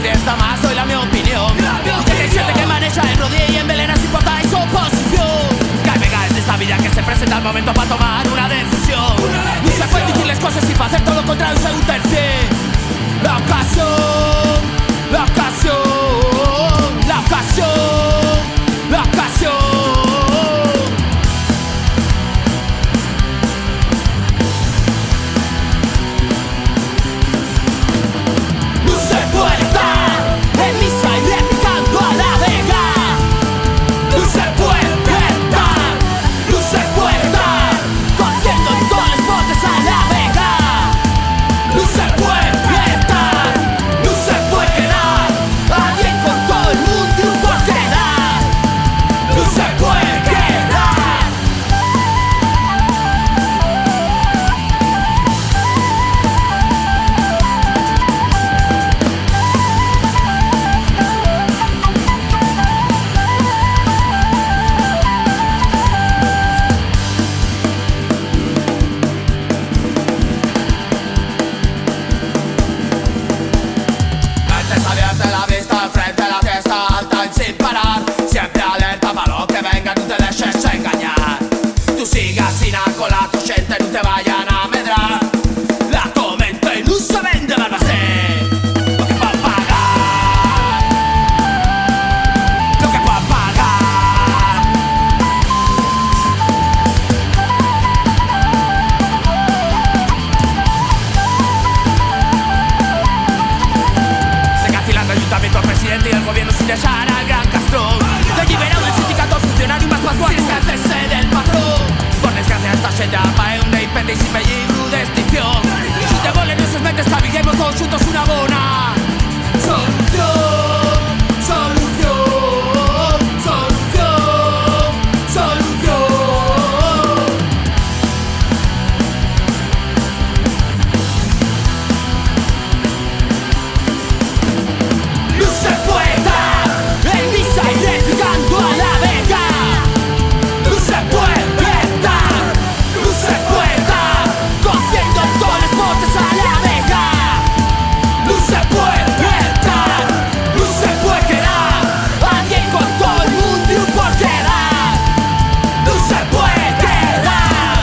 fiesta más, doy la meva opinión. Que hay gente que maneja el rodillo y envenena sin portar su oposición. Que hay vegades d'esta vida que se presenta el momento para tomar una decisión. No se pueden decir las cosas y hacer todo lo contrario según tercer. La ocasión, la ocasión, la ocasión, la ocasión. Sin parar, siempre alerta para lo que venga, no te dejes engañar. Tú sigas sin cola, tu gente no te vayan a medrar. La comenta y no saben de van a ser lo que puedan pagar, lo que puedan pagar. Se cacilando el ayuntamiento, el presidente y el gobierno sin dejar al gran Castrón. De liberado el sindicato funcionario más pascual sin hacerse del patrón. Por desgracia esta xente apa é un de impende y sin peligro de extinción. Si te volen esos mentes cabillemos todos juntos una bona solución, solución, solución, solución. No se puede dar el misa electricando a la vega. No se puede dar, no se puede dar, cogiendo todos los botes a la vega. No se puede dar, no se puede quedar alguien con todo el mundo y un por quedar. No se puede quedar.